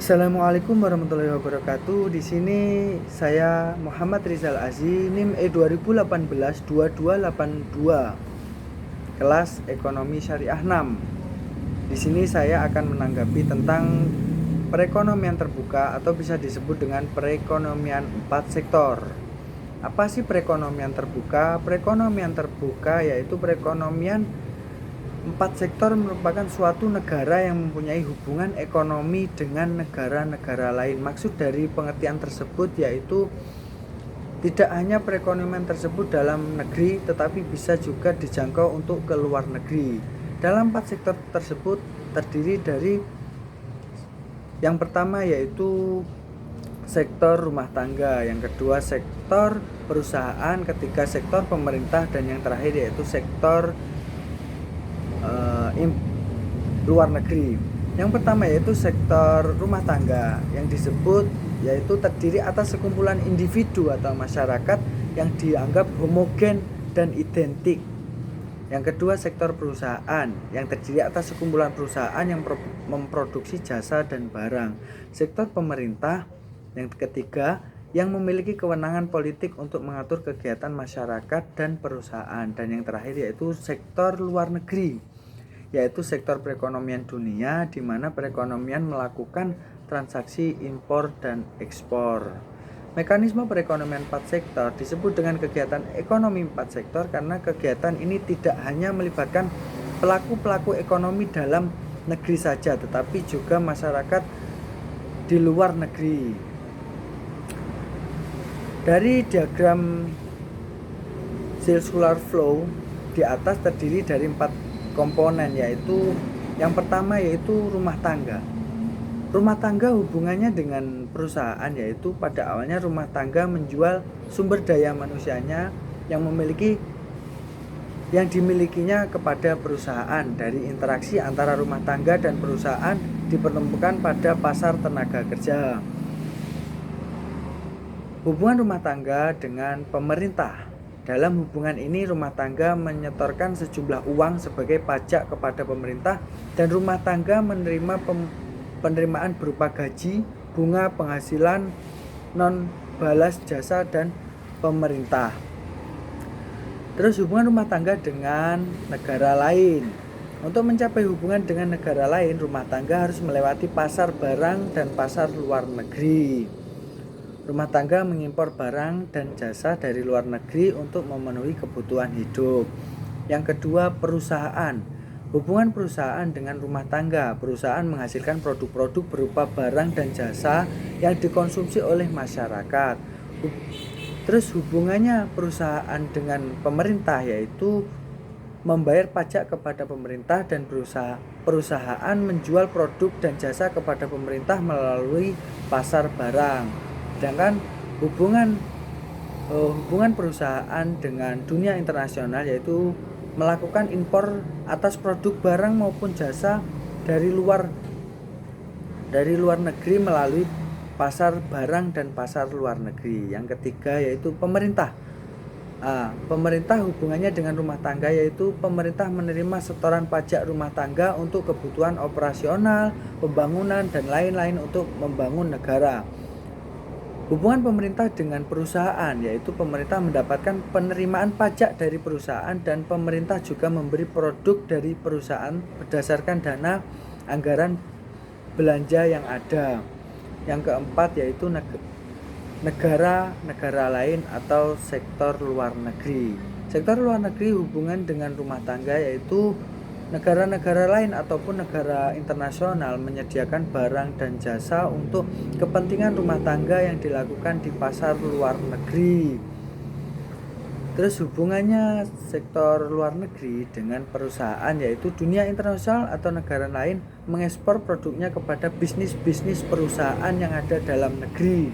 Assalamualaikum warahmatullahi wabarakatuh. Di sini saya Muhammad Rizal Azi, NIM E2018-2282, kelas Ekonomi Syariah 6. Di sini saya akan menanggapi tentang perekonomian terbuka atau bisa disebut dengan perekonomian 4 sektor. Apa sih perekonomian terbuka? Perekonomian terbuka yaitu perekonomian 4 sektor merupakan suatu negara yang mempunyai hubungan ekonomi dengan negara-negara lain. Maksud dari pengertian tersebut yaitu tidak hanya perekonomian tersebut dalam negeri, tetapi bisa juga dijangkau untuk ke luar negeri. Dalam 4 sektor tersebut terdiri dari yang pertama yaitu sektor rumah tangga, yang kedua sektor perusahaan, ketiga sektor pemerintah, dan yang terakhir yaitu sektor luar negeri. Yang pertama yaitu sektor rumah tangga, yang disebut yaitu terdiri atas sekumpulan individu atau masyarakat yang dianggap homogen dan identik. Yang kedua sektor perusahaan, yang terdiri atas sekumpulan perusahaan yang memproduksi jasa dan barang. Sektor pemerintah, yang ketiga, yang memiliki kewenangan politik untuk mengatur kegiatan masyarakat dan perusahaan. Dan yang terakhir yaitu sektor luar negeri, yaitu sektor perekonomian dunia, di mana perekonomian melakukan transaksi impor dan ekspor. Mekanisme perekonomian 4 sektor disebut dengan kegiatan ekonomi 4 sektor karena kegiatan ini tidak hanya melibatkan pelaku-pelaku ekonomi dalam negeri saja, tetapi juga masyarakat di luar negeri. Dari diagram circular flow di atas terdiri dari 4 komponen, yaitu yang pertama yaitu rumah tangga. Rumah tangga hubungannya dengan perusahaan, yaitu pada awalnya rumah tangga menjual sumber daya manusianya yang dimilikinya kepada perusahaan. Dari interaksi antara rumah tangga dan perusahaan dipertemukan pada pasar tenaga kerja. Hubungan rumah tangga dengan pemerintah. Dalam hubungan ini rumah tangga menyetorkan sejumlah uang sebagai pajak kepada pemerintah, dan rumah tangga menerima penerimaan berupa gaji, bunga, penghasilan non balas jasa dan pemerintah. Terus hubungan rumah tangga dengan negara lain. Untuk mencapai hubungan dengan negara lain, rumah tangga harus melewati pasar barang dan pasar luar negeri. Rumah tangga mengimpor barang dan jasa dari luar negeri untuk memenuhi kebutuhan hidup. Yang kedua, perusahaan. Hubungan perusahaan dengan rumah tangga. Perusahaan menghasilkan produk-produk berupa barang dan jasa yang dikonsumsi oleh masyarakat. Terus hubungannya perusahaan dengan pemerintah yaitu membayar pajak kepada pemerintah, dan perusahaan menjual produk dan jasa kepada pemerintah melalui pasar barang. Sedangkan hubungan perusahaan dengan dunia internasional yaitu melakukan impor atas produk barang maupun jasa dari luar negeri melalui pasar barang dan pasar luar negeri. Yang ketiga yaitu pemerintah. Pemerintah hubungannya dengan rumah tangga yaitu pemerintah menerima setoran pajak rumah tangga untuk kebutuhan operasional, pembangunan, dan lain-lain untuk membangun negara. Hubungan pemerintah dengan perusahaan yaitu pemerintah mendapatkan penerimaan pajak dari perusahaan, dan pemerintah juga memberi produk dari perusahaan berdasarkan dana anggaran belanja yang ada. Yang keempat yaitu negara lain atau sektor luar negeri. Sektor luar negeri hubungan dengan rumah tangga yaitu negara-negara lain ataupun negara internasional menyediakan barang dan jasa untuk kepentingan rumah tangga yang dilakukan di pasar luar negeri. Terus hubungannya sektor luar negeri dengan perusahaan yaitu dunia internasional atau negara lain mengekspor produknya kepada bisnis-bisnis perusahaan yang ada dalam negeri.